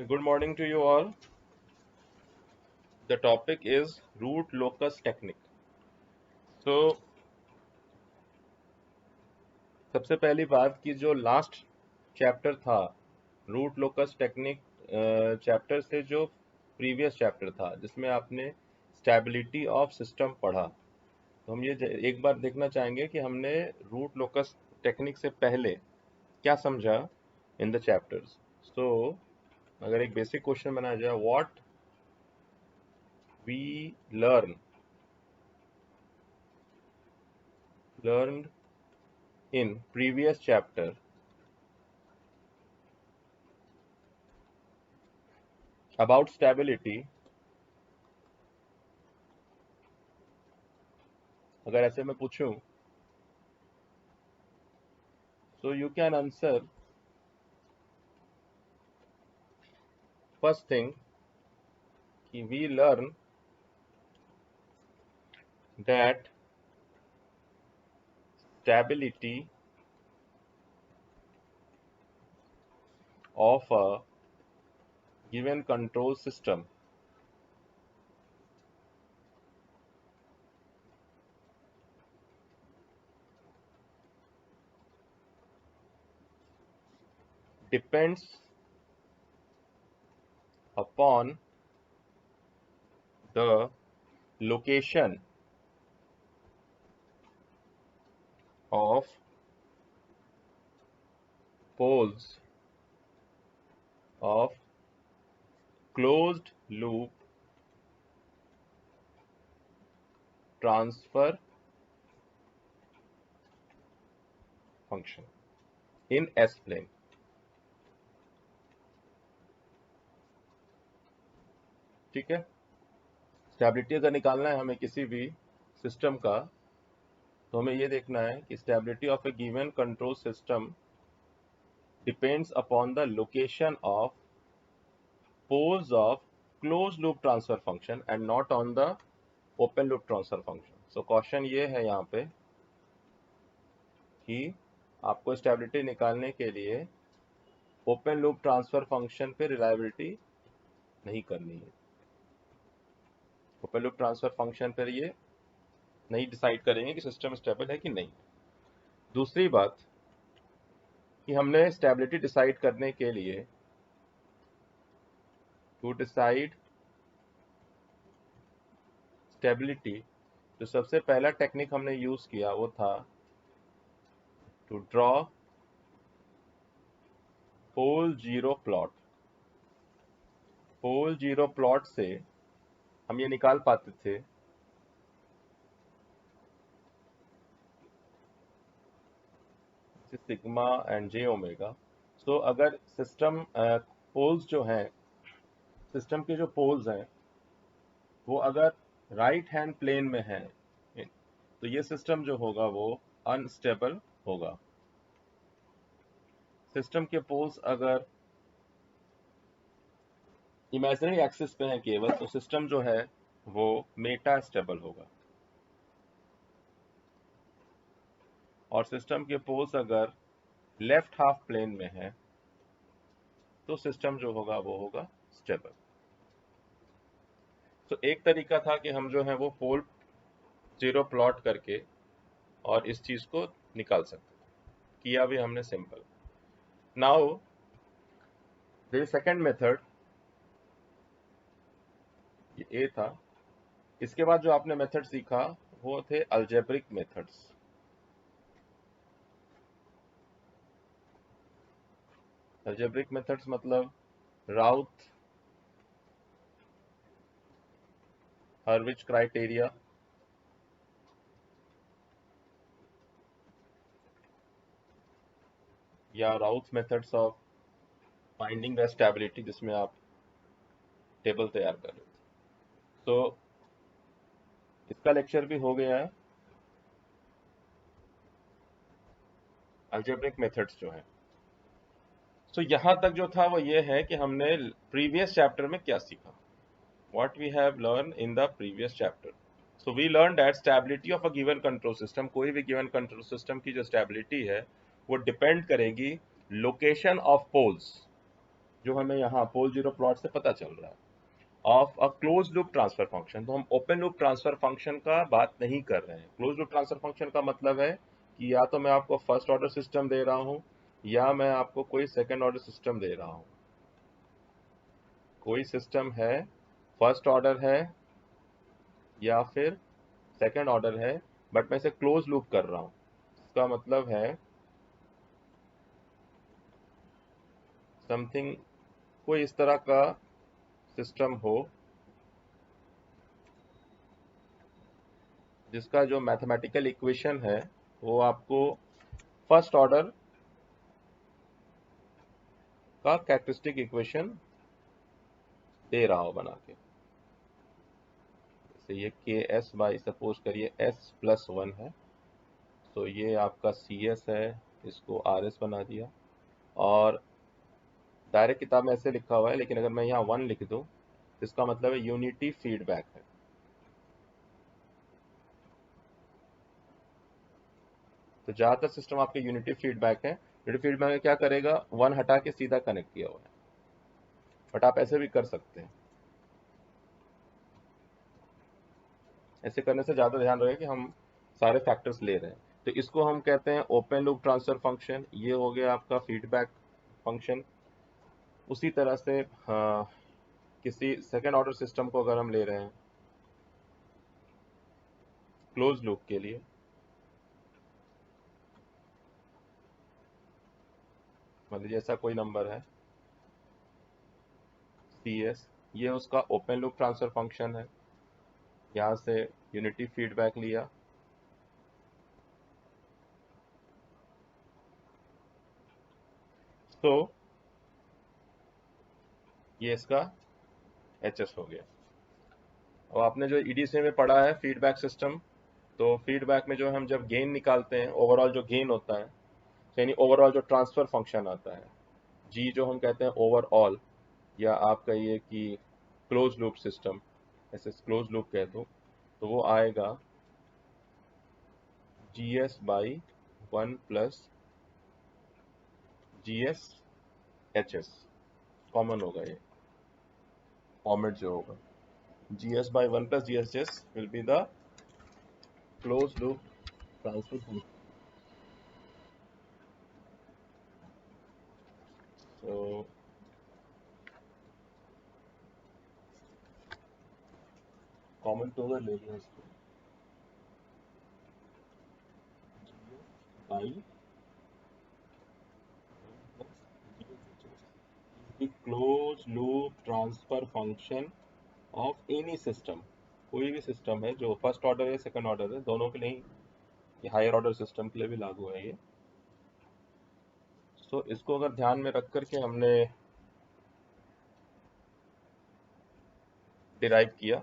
Good morning to you all. The topic is root locus technique. So सबसे पहली बात कि जो लास्ट चैप्टर था रूट लोकस टेक्निक चैप्टर से जो प्रीवियस चैप्टर था जिसमें आपने स्टेबिलिटी ऑफ सिस्टम पढ़ा, तो हम ये एक बार देखना चाहेंगे कि हमने रूट लोकस टेक्निक से पहले क्या समझा इन द चैप्टर्स. सो अगर एक बेसिक क्वेश्चन बनाया जाए, what we learned in previous chapter about stability. अगर ऐसे मैं पूछूं, so you can answer first thing कि we learn that stability of a given control system depends upon the location of poles of closed loop transfer function in S plane. ठीक है, stability अगर निकालना है हमें किसी भी सिस्टम का, तो हमें ये देखना है कि stability of a given control system depends upon the location of poles of close loop transfer function and not on the open loop transfer function. So question ये है यहाँ पे कि आपको स्टेबिलिटी निकालने के लिए ओपन लूप ट्रांसफर फंक्शन पे रिलायबिलिटी नहीं करनी है. ओपन लूप ट्रांसफर फंक्शन पर ये नहीं डिसाइड करेंगे कि सिस्टम स्टेबल है कि नहीं. दूसरी बात कि हमने स्टेबिलिटी डिसाइड करने के लिए टू डिसाइड स्टेबिलिटी जो सबसे पहला टेक्निक हमने यूज किया वो था to draw pole zero plot. Pole zero plot से हम ये निकाल पाते थे sigma and j omega. So अगर सिस्टम पोल्स जो हैं, सिस्टम के जो पोल्स हैं वो अगर राइट हैंड प्लेन में है तो ये सिस्टम जो होगा वो अनस्टेबल होगा. सिस्टम के पोल्स अगर इमेजिनरी एक्सिस पे हैं केवल, तो सिस्टम जो है वो मेटा स्टेबल होगा. और सिस्टम के पोल्स अगर लेफ्ट हाफ प्लेन में है तो सिस्टम जो होगा वो होगा स्टेबल. तो एक तरीका था कि हम जो है वो पोल जीरो प्लॉट करके और इस चीज को निकाल सकते, किया भी हमने simple. Now the second method ये ए था. इसके बाद जो आपने मेथड सीखा वो थे अलजेब्रिक मेथड्स. अलजेब्रिक मेथड्स मतलब राउथ हर्विच क्राइटेरिया, या राउथ methods of finding the stability जिसमें आप टेबल तैयार कर रहे थे. तो इसका लेक्चर भी हो गया है. अलजेब्रिक मेथड्स जो है, तो यहां तक जो था वो ये है कि हमने प्रीवियस चैप्टर में क्या सीखा. What we have learned in the previous chapter. So we learned that stability of a given control system, कोई भी given control system की जो stability है वो depend करेगी location of poles. जो हमें यहाँ पोल जीरो प्लॉट से पता चल रहा है, of a close loop transfer function. तो हम ओपन लूप ट्रांसफर फंक्शन का बात नहीं कर रहे हैं। क्लोज लूप ट्रांसफर फंक्शन का मतलब है कि या तो मैं आपको फर्स्ट ऑर्डर सिस्टम दे रहा हूं या मैं आपको कोई सेकंड ऑर्डर सिस्टम दे रहा हूं। कोई सिस्टम है, फर्स्ट ऑर्डर है या फिर सेकंड ऑर्डर है, बट मैं इसे क्लोज लूप कर रहा हूं। इसका मतलब है समथिंग, कोई इस तरह का सिस्टम हो जिसका जो मैथमेटिकल इक्वेशन है वो आपको फर्स्ट ऑर्डर का कैरेक्टरिस्टिक इक्वेशन दे रहा हो बना के। जैसे ये के एस बाई सपोज करिए एस प्लस वन है, तो ये आपका सी एस है, इसको आर एस बना दिया। और डायरेक्ट किताब में ऐसे लिखा हुआ है, लेकिन अगर मैं यहाँ वन लिख दूँ इसका मतलब है यूनिटी फीडबैक है। तो ज़्यादातर सिस्टम आपके यूनिटी फीडबैक है। यूनिटी फीडबैक में क्या करेगा, वन हटा के सीधा कनेक्ट किया हुआ है, बट आप ऐसे भी कर सकते हैं। ऐसे करने से ज़्यादा ध्यान रहे कि हम सारे फैक्टर्स ले रहे हैं। तो इसको हम कहते हैं ओपन लूप ट्रांसफर फंक्शन। ये हो गया आपका फीडबैक फंक्शन। उसी तरह से किसी सेकेंड ऑर्डर सिस्टम को अगर हम ले रहे हैं क्लोज लूप के लिए, मान लीजिए ऐसा कोई नंबर है सी एस, ये उसका ओपन लूप ट्रांसफर फंक्शन है। यहाँ से यूनिटी फीडबैक लिया, तो ये इसका एच एस हो गया। और आपने जो ईडीसी में पढ़ा है फीडबैक सिस्टम, तो फीडबैक में जो हम जब गेन निकालते हैं, ओवरऑल जो गेन होता है, यानी ओवरऑल जो ट्रांसफर फंक्शन आता है, जी जो हम कहते हैं ओवरऑल, या आप कहिए कि क्लोज लूप सिस्टम, ऐसे क्लोज लूप कह दो, तो वो आएगा G S by one plus G S H S. Common होगा ये फॉर्मेट जो होगा, G S by one plus G S H will be the close loop transfer function. तो कॉमन तो होगा, ले लिया इसको by close loop transfer function of any system. कोई भी सिस्टम है जो फर्स्ट ऑर्डर है सेकंड ऑर्डर है, दोनों के लिए, ये हायर ऑर्डर सिस्टम के लिए भी लागू है ये। तो इसको अगर ध्यान में रख करके हमने डिराइव किया,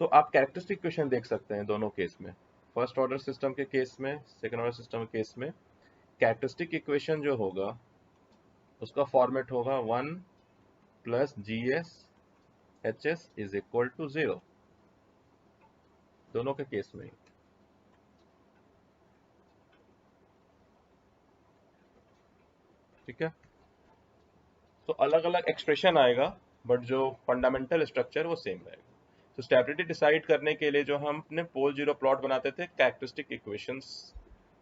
तो आप कैरेक्टरिस्टिक इक्वेशन देख सकते हैं दोनों केस में, फर्स्ट ऑर्डर सिस्टम के केस में, सेकंड ऑर्डर सिस्टम के केस में। कैरेक्टरिस्टिक इक्वेशन जो होगा उसका फॉर्मेट होगा one plus G S H S is equal to zero, दोनों के केस में। ठीक है, तो अलग अलग एक्सप्रेशन आएगा, बट जो फंडामेंटल स्ट्रक्चर वो सेम रहेगा। तो स्टेबिलिटी डिसाइड करने के लिए जो हम अपने पोल जीरो प्लॉट बनाते थे, कैरेक्टरिस्टिक इक्वेशंस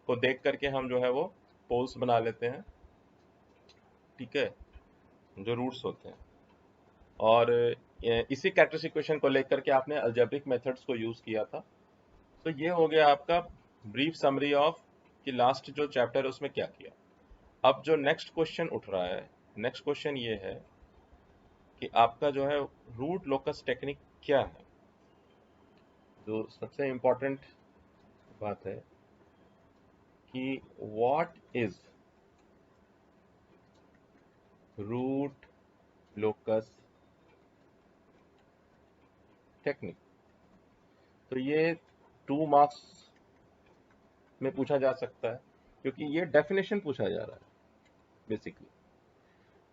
को देख करके हम जो है वो पोल्स बना लेते हैं। ठीक है, जो रूट्स होते हैं। और इसी कैरेक्टरिस्टिक इक्वेशन को लेकर के आपने अलजेब्रिक मेथड्स को यूज किया था। तो ये हो गया आपका ब्रीफ समरी ऑफ कि लास्ट जो चैप्टर है उसमें क्या किया। अब जो नेक्स्ट क्वेश्चन उठ रहा है, नेक्स्ट क्वेश्चन ये है कि आपका जो है रूट लोकस टेक्निक क्या है। जो सबसे इम्पोर्टेंट बात है कि what is root locus technique. तो ये 2 मार्क्स में पूछा जा सकता है, क्योंकि ये डेफिनेशन पूछा जा रहा है बेसिकली।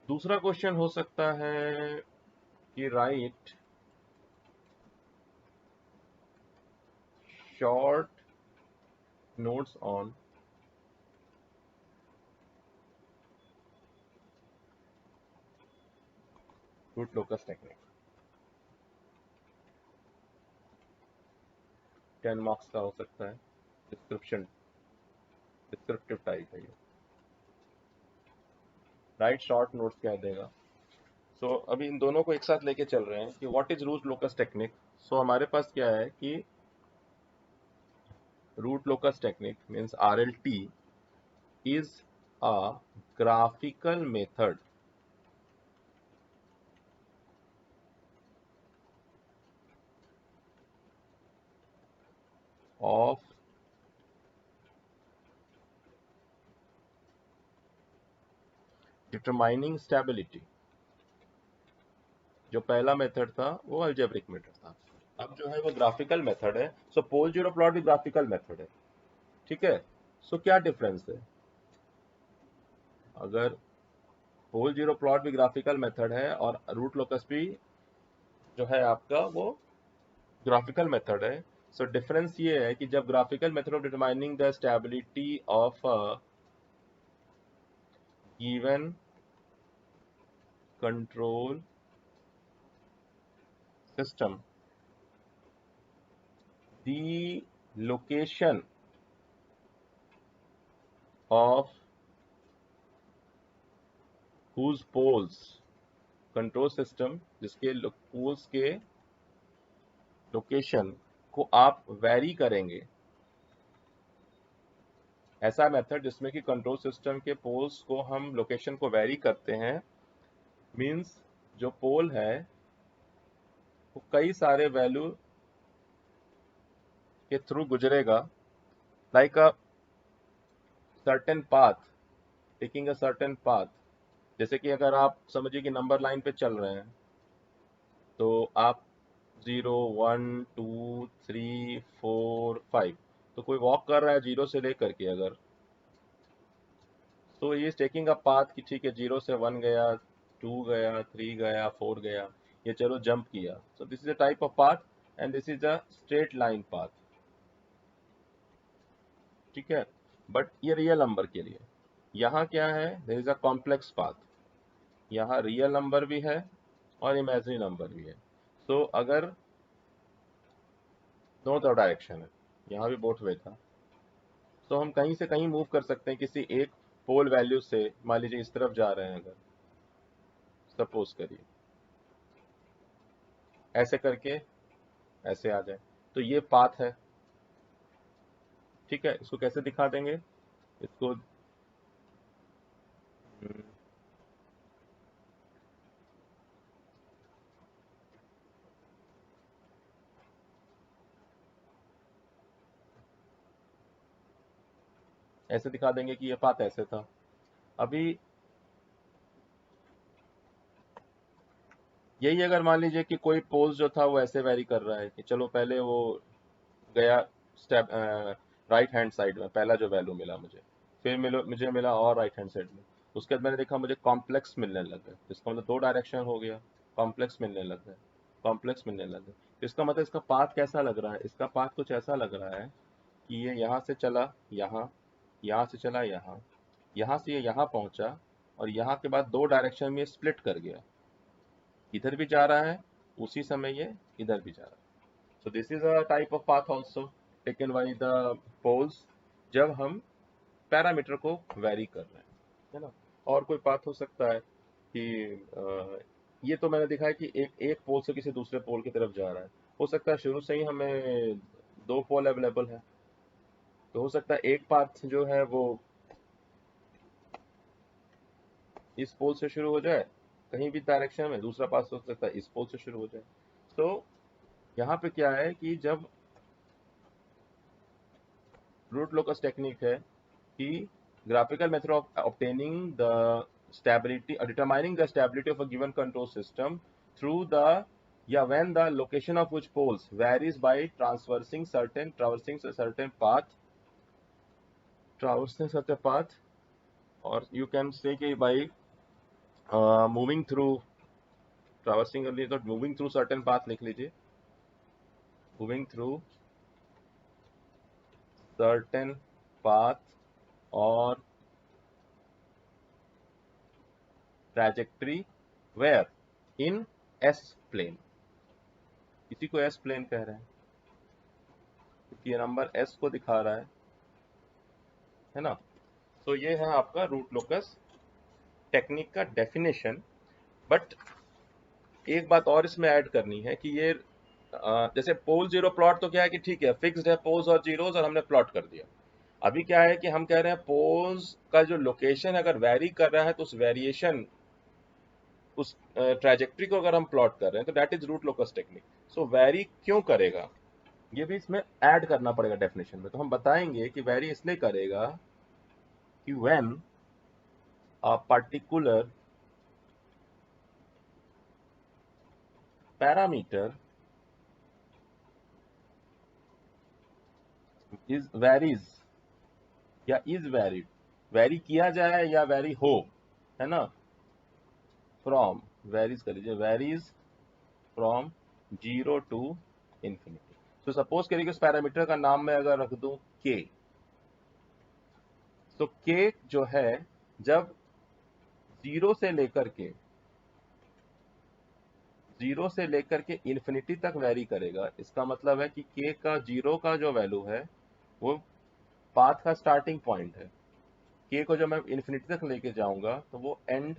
दूसरा क्वेश्चन हो सकता है कि write short notes on root locus technique 10 marks का हो सकता है। डिस्क्रिप्टिव टाइप है ये, राइट शॉर्ट नोट्स कह देगा। सो अभी इन दोनों को एक साथ लेके चल रहे हैं कि what is root locus technique. So हमारे पास क्या है कि root locus technique means RLT is a graphical method of determining stability। जो पहला मेथड था वो अल्जेब्रिक मेथड था, अब जो है वो ग्राफिकल मेथड है। सो पोल जीरो प्लॉट भी ग्राफिकल मेथड है, ठीक है। सो क्या डिफरेंस है, अगर पोल जीरो प्लॉट भी ग्राफिकल मेथड है और रूट लोकस भी जो है आपका वो ग्राफिकल मेथड है। सो डिफरेंस ये है कि जब graphical method of determining the stability of a given control system, the location of whose poles, control system जिसके पोल्स के लोकेशन को आप वेरी करेंगे, ऐसा मेथड जिसमें कि कंट्रोल सिस्टम के पोल्स को हम लोकेशन को वेरी करते हैं, मींस जो पोल है वो कई सारे वैल्यू के थ्रू गुजरेगा, like a certain path, taking a certain path. जैसे कि अगर आप समझिए कि नंबर लाइन पे चल रहे हैं तो आप 0 1 2 3 4 5, तो कोई वॉक कर रहा है 0 से लेकर के, अगर तो ये टेकिंग अ पाथ कि ठीक है 0 से 1 गया, 2 गया, 3 गया, 4 गया, ये चलो जंप किया। So this is a type of path and this is a straight line path, ठीक है। बट ये रियल नंबर के लिए, यहाँ क्या है, there is a complex path, यहाँ रियल नंबर भी है और इमेजिनरी नंबर भी है। सो अगर दोनों डायरेक्शन है, यहाँ भी बोथ वे था, तो हम कहीं से कहीं मूव कर सकते हैं किसी एक पोल वैल्यू से। मान लीजिए इस तरफ जा रहे हैं अगर, सपोज करिए ऐसे करके ऐसे आ जाए, तो ये पाथ है, ठीक है। इसको कैसे दिखा देंगे, इसको ऐसे दिखा देंगे कि ये पाथ ऐसे था। अभी यही अगर मान लीजिए कि कोई पोज जो था वो ऐसे वेरी कर रहा है कि चलो पहले वो गया स्टेप राइट हैंड साइड में, पहला जो वैल्यू मिला मुझे, फिर मुझे मिला और राइट हैंड साइड में, उसके बाद मैंने देखा मुझे कॉम्प्लेक्स मिलने लग गए, इसका मतलब दो डायरेक्शन हो गया, कॉम्प्लेक्स मिलने लग गए, कॉम्प्लेक्स मिलने लग गए। तो इसका मतलब इसका पाथ कैसा लग रहा है, इसका पाथ कुछ ऐसा लग रहा है कि ये यहाँ से चला यहाँ, यहाँ से चला यहाँ, यहाँ से ये यहाँ पहुंचा, और यहाँ के बाद दो डायरेक्शन में स्प्लिट कर गया, इधर भी जा रहा है उसी समय ये इधर भी जा रहा है। So this is a type of path also taken by the poles जब हम पैरामीटर को वेरी कर रहे हैं, है ना। और कोई पाथ हो सकता है कि ये तो मैंने दिखाया कि एक एक पोल से किसी दूसरे पोल की तरफ जा रहा है, हो सकता है शुरू से ही हमें दो पोल अवेलेबल है, तो हो सकता है एक पाथ जो है वो इस पोल से शुरू हो जाए कहीं भी डायरेक्शन में, दूसरा पाथ हो सकता है इस पोल से शुरू हो जाए। तो यहाँ पे क्या है कि जब रूट लोकस टेक्निक है कि graphical method of obtaining the stability or determining the stability of a given control system through the when the location of which poles varies by traversing a certain path, or you can say कि by moving through traversing earlier, तो moving through certain path लिख लीजिए, moving through certain path or trajectory where in S plane. इसी को S plane कह रहे हैं क्योंकि ये नंबर एस को दिखा रहा है ना। तो ये है आपका रूट लोकस टेक्निक का डेफिनेशन। बट एक बात और इसमें ऐड करनी है कि ये जैसे पोल जीरो प्लॉट तो क्या है कि ठीक है फिक्स्ड है पोल्स और जीरोस और हमने प्लॉट कर दिया। अभी क्या है कि हम कह रहे हैं पोल्स का जो लोकेशन अगर वैरी कर रहा है तो उस वेरिएशन उस ट्रैजेक्टरी को अगर हम प्लॉट कर रहे हैं तो that is root locus technique. So vary क्यों करेगा ये भी इसमें ऐड करना पड़ेगा डेफिनेशन में। तो हम बताएंगे कि वैरी इसलिए करेगा कि when a particular parameter is varies या इज वैरिड, वैरी किया जाए या वैरी हो, है ना, फ्रॉम, वैरीज कर लीजिए, varies from zero to infinity. तो सपोज करिए कि उस पैरामीटर का नाम मैं अगर रख दूं के, तो के जो है जब जीरो से लेकर के इंफिनिटी तक वैरी करेगा, इसका मतलब है कि के का जीरो का जो वैल्यू है वो पाथ का स्टार्टिंग पॉइंट है। के को जब मैं इंफिनिटी तक लेके जाऊंगा तो वो एंड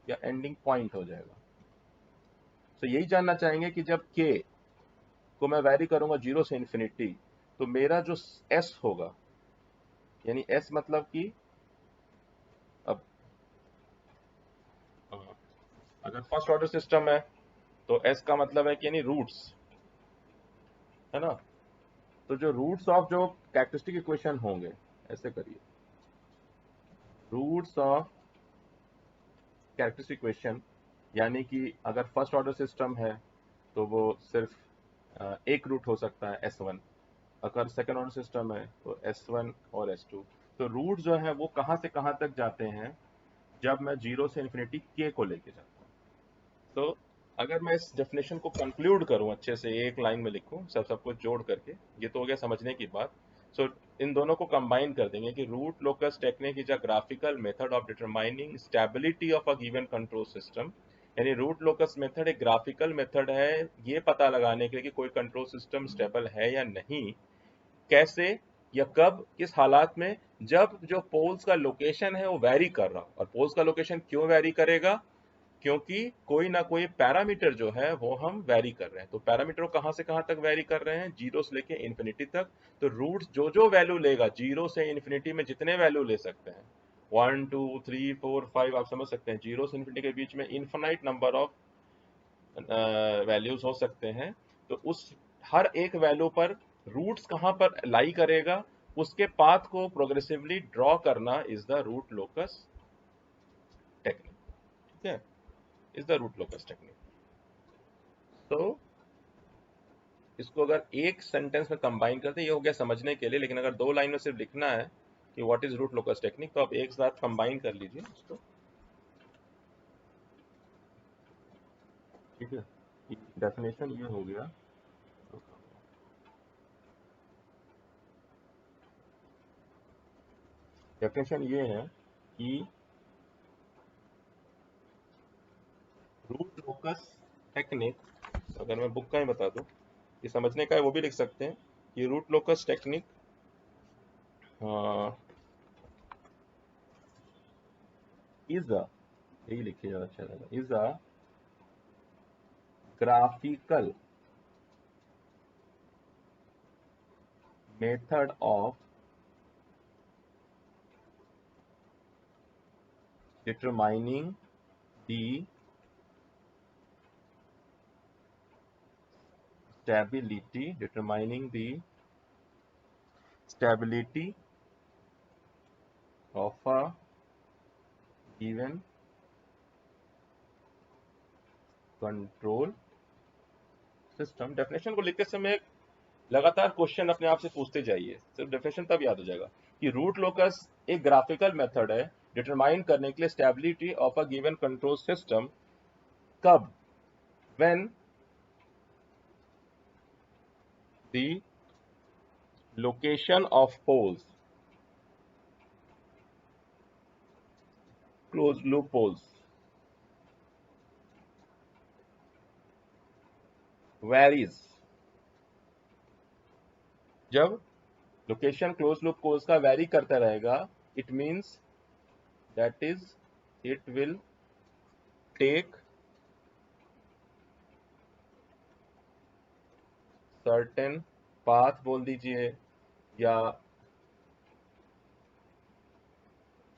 या एंडिंग पॉइंट हो जाएगा। तो यही जानना चाहेंगे कि जब के को मैं वैरी करूंगा जीरो से इंफिनिटी तो मेरा जो एस होगा, यानी एस मतलब कि अब अगर फर्स्ट ऑर्डर सिस्टम है तो एस का मतलब है कि यानी रूट्स, है ना। तो जो रूट्स ऑफ जो कैरेक्टरिस्टिक इक्वेशन होंगे, ऐसे करिए, रूट्स ऑफ कैरेक्टरिस्टिक इक्वेशन, यानी कि अगर फर्स्ट ऑर्डर सिस्टम है तो वो सिर्फ एक रूट हो सकता है S1, अगर सेकेंड ऑर्डर सिस्टम है तो S1 और S2। तो रूट जो है वो कहाँ से कहाँ तक जाते हैं जब मैं जीरो से इन्फिनिटी के को लेके जाता हूँ। तो अगर मैं इस डेफिनेशन को कंक्लूड करूं अच्छे से, एक लाइन में लिखूं सब कुछ जोड़ करके, ये तो हो गया समझने की बात। सो इन दोनों को कंबाइन कर देंगे कि root locus technique is a graphical method of determining stability of a given control system. यानी रूट लोकस मेथड एक ग्राफिकल मेथड है ये पता लगाने के लिए कि कोई कंट्रोल सिस्टम स्टेबल है या नहीं, कैसे या कब, किस हालात में, जब जो पोल्स का लोकेशन है वो वैरी कर रहा हो। और पोल्स का लोकेशन क्यों वैरी करेगा, क्योंकि कोई ना कोई पैरामीटर जो है वो हम वैरी कर रहे हैं। तो पैरामीटर कहां से कहां तक वैरी कर रहे हैं, जीरो से लेके इन्फिनिटी तक। तो रूट्स जो जो वैल्यू लेगा जीरो से इन्फिनिटी में जितने वैल्यू ले सकते हैं, 1 2 3 4 5, आप समझ सकते हैं जीरो से इन्फिनिटी के बीच में इन्फिनाइट नंबर ऑफ वैल्यूज हो सकते हैं। तो उस हर एक वैल्यू पर रूट्स कहां पर लाई करेगा, उसके पाथ को प्रोग्रेसिवली ड्रॉ करना is the root locus technique. ठीक है, is the root locus technique. तो इसको अगर एक सेंटेंस में कंबाइन करते हैं, ये हो गया समझने के लिए। लेकिन अगर दो लाइन में सिर्फ लिखना है कि what is root locus technique, तो आप एक साथ कंबाइन कर लीजिए इसको। ठीक है, डेफिनेशन ये हो गया। डेफिनेशन ये है कि रूट लोकस टेक्निक, अगर मैं बुक का ही बता दूं, ये समझने का है वो भी लिख सकते हैं कि root locus technique is a, यही लिखिए ज्यादा अच्छा रहेगा, is a graphical method of determining the determining the stability of a given control system। Definition को लिखते समय लगातार क्वेश्चन अपने आप से पूछते जाइए, सिर्फ डेफिनेशन तब याद हो जाएगा कि रूट लोकस एक ग्राफिकल मेथड है डिटरमाइन करने के लिए stability of a given control system. कब, when the location of poles, close loop poles, varies, जब लोकेशन क्लोज लूप कोर्स का वैरी करता रहेगा, it means that is it will take certain path बोल दीजिए या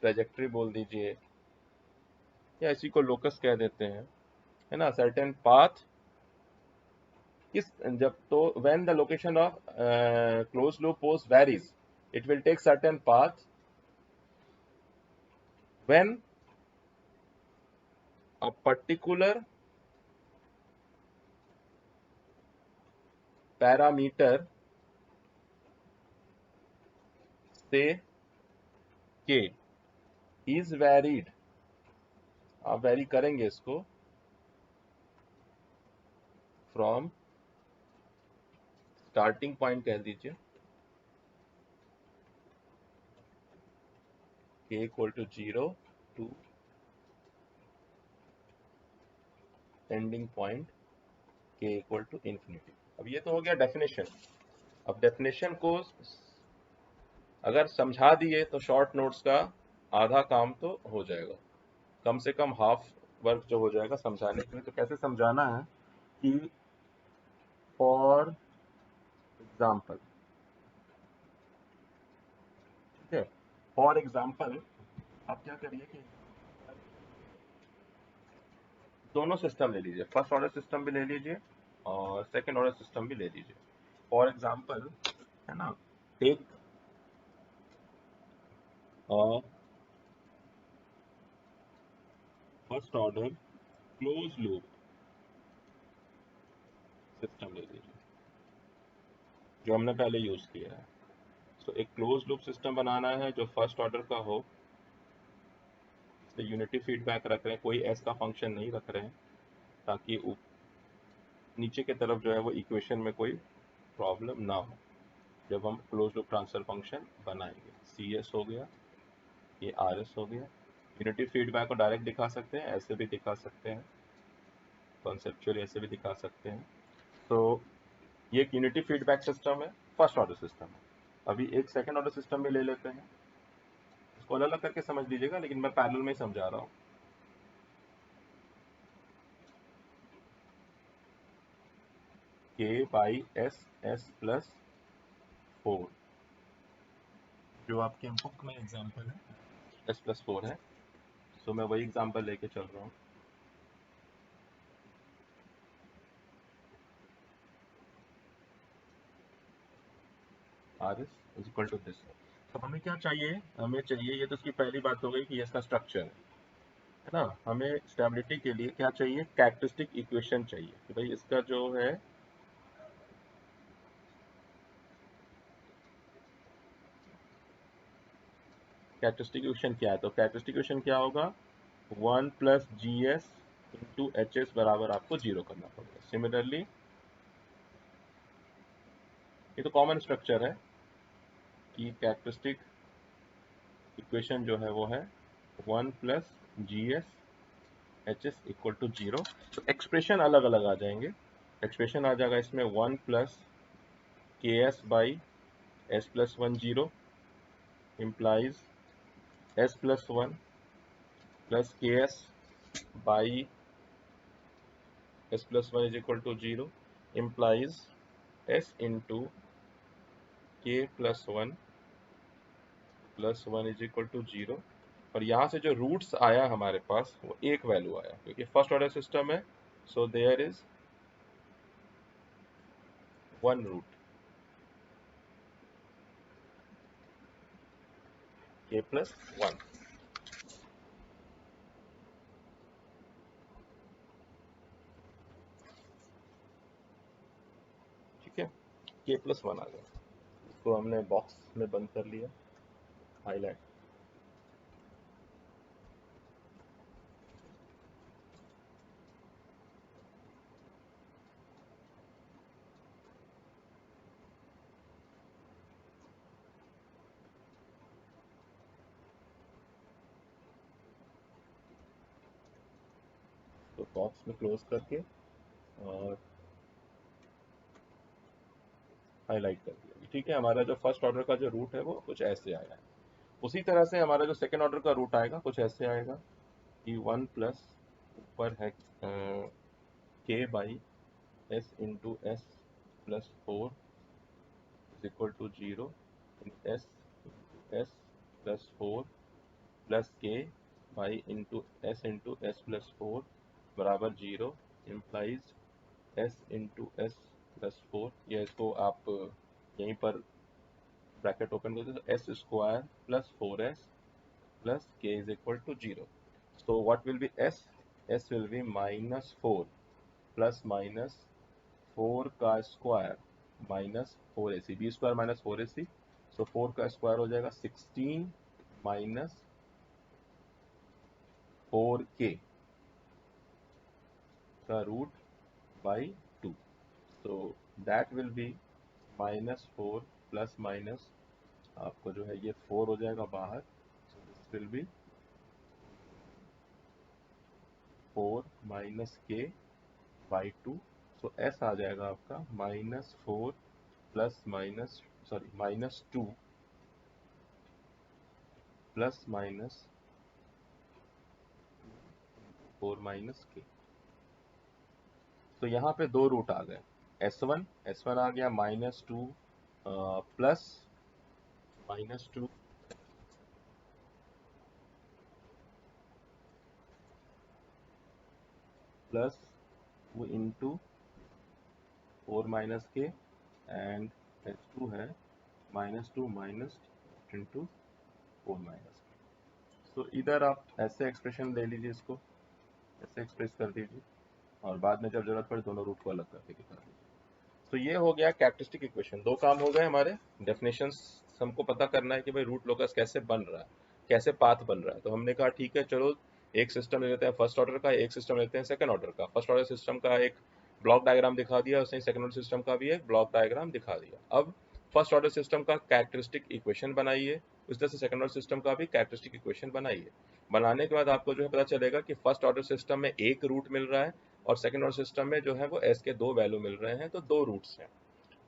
ट्रेजेक्ट्री बोल दीजिए या इसी को लोकस कह देते हैं, है ना। सर्टेन पाथ किस, जब तो when the location of close loop पोस्ट varies, it will take certain path when a particular parameter से के इज वैरीड, आप वैरी करेंगे इसको फ्रॉम स्टार्टिंग पॉइंट कह दीजिए k equal to 0 to ending point k equal to infinity. अब ये तो हो गया डेफिनेशन। अब डेफिनेशन को अगर समझा दिए तो शॉर्ट नोट्स का आधा काम तो हो जाएगा, कम से कम हाफ वर्क जो हो जाएगा समझाने के लिए। तो कैसे समझाना है कि फॉर एग्जाम्पल, ठीक है, फॉर एग्जाम्पल आप क्या करिए कि दोनों सिस्टम ले लीजिए, फर्स्ट ऑर्डर सिस्टम भी ले लीजिए और सेकंड ऑर्डर सिस्टम भी ले लीजिए। फॉर एग्जाम्पल, है ना, take first order close loop system ले लीजिए जो हमने पहले यूज किया है। तो एक क्लोज लूप सिस्टम बनाना है जो फर्स्ट ऑर्डर का हो, इसमें यूनिटी फीडबैक रख रहे हैं, कोई एस का फंक्शन नहीं रख रहे हैं ताकि नीचे की तरफ जो है वो इक्वेशन में कोई प्रॉब्लम ना हो जब हम क्लोज लूप ट्रांसफर फंक्शन बनाएंगे। सी एस हो गया, ये आर एस हो गया। यूनिटी फीडबैक को डायरेक्ट दिखा सकते हैं, ऐसे भी दिखा सकते हैं, कॉन्सेप्चुअली ऐसे भी दिखा सकते हैं। तो ये एक यूनिटी फीडबैक सिस्टम है, फर्स्ट ऑर्डर सिस्टम है। अभी एक सेकंड ऑर्डर सिस्टम भी ले लेते हैं, इसको अलग अलग करके समझ लीजिएगा लेकिन मैं पैरेलल में ही समझा रहा हूँ। के बाई एस, एस प्लस 4 जो आपके बुक में एग्जाम्पल है, एस प्लस 4 है। तो मैं वही एग्जाम्पल लेके चल रहा हूँ। R S is equal to this. तो हमें क्या चाहिए, हमें चाहिए, ये तो इसकी पहली बात हो गई कि ये इसका स्ट्रक्चर है ना। हमें स्टेबिलिटी के लिए क्या चाहिए, कैरेक्टरिस्टिक इक्वेशन चाहिए कि भाई इसका जो है कैरेक्टरिस्टिक इक्वेशन क्या है। तो कैरेक्टरिस्टिक इक्वेशन क्या होगा, 1 plus G S into H S बराबर आपको 0 करना पड़ेगा। सिमिलरली ये तो कॉमन स्ट्रक्चर है कि कैरेक्टरिस्टिक इक्वेशन जो है वो है 1 plus G S H S equal to 0। तो एक्सप्रेशन अलग अलग आ जाएंगे। एक्सप्रेशन आ जाएगा इसमें 1 प्लस के S by S plus 1 0 implies s plus 1 plus ks by s plus 1 is equal to 0 implies s into k plus 1 is equal to 0। और यहाँ से जो रूट्स आया हमारे पास वो एक वैल्यू आया क्योंकि फर्स्ट ऑर्डर सिस्टम है। So there is one root k plus 1। ठीक है, k plus 1 आ गया, इसको हमने बॉक्स में बंद कर लिया, हाईलाइट। तो बॉक्स में क्लोज करके और हाईलाइट कर दिया। ठीक है, हमारा जो फर्स्ट ऑर्डर का जो रूट है वो कुछ ऐसे आया है। उसी तरह से हमारा जो सेकेंड ऑर्डर का रूट आएगा कुछ ऐसे आएगा कि 1 प्लस ऊपर है K by S into S plus 4 is equal to 0 S S plus 4 plus K by into S plus 4 बराबर 0 implies S into S plus 4। या इसको आप यहीं पर ब्रैकेट ओपन करते तो s square plus 4s plus k is equal to 0। So what will be s? S will be -4 plus minus 4 का square minus 4ac, b square minus 4ac। So 4 का square हो जाएगा 16 माइनस 4k का root by 2। So that will be -4 plus minus आपको जो है ये 4 हो जाएगा बाहर। So this will be 4 minus k by 2। So S आ जाएगा आपका -4 plus minus sorry -2 plus minus 4 minus के। तो यहाँ पे दो रूट आ गए, S1 आ गया -2 प्लस -2 प्लस 2 इंटू 4 माइनस के एंड S2 है -2 माइनस इंटू 4 माइनस के। तो इधर आप ऐसे एक्सप्रेशन ले लीजिए, इसको ऐसे एक्सप्रेस कर दीजिए और बाद में जब जरूरत पड़े दोनों रूट को अलग करके दिखा दीजिए। तो ये हो गया कैरेक्टरिस्टिक इक्वेशन। दो काम हो गए हमारे। डेफिनेशंस हमको पता करना है कि भाई रूट लोकस कैसे बन रहा है, कैसे पाथ बन रहा है। तो हमने कहा ठीक है चलो एक सिस्टम ले लेते हैं फर्स्ट ऑर्डर का, एक सिस्टम लेते हैं सेकंड ऑर्डर का। फर्स्ट ऑर्डर सिस्टम का एक ब्लॉक डायग्राम दिखा दिया, उसने सेकंड ऑर्डर सिस्टम का भी एक ब्लॉक डायग्राम दिखा दिया। अब फर्स्ट ऑर्डर सिस्टम का कैरेक्टरिस्टिक इक्वेशन बनाइए, उस तरह से सेकंड ऑर्डर सिस्टम का भी कैरेक्टरिस्टिक इक्वेशन बनाइए। बनाने के बाद आपको जो है पता चलेगा कि फर्स्ट ऑर्डर सिस्टम में एक रूट मिल रहा है और सेकंड ऑर्डर सिस्टम में जो है वो एस के दो वैल्यू मिल रहे हैं, तो दो रूट्स हैं।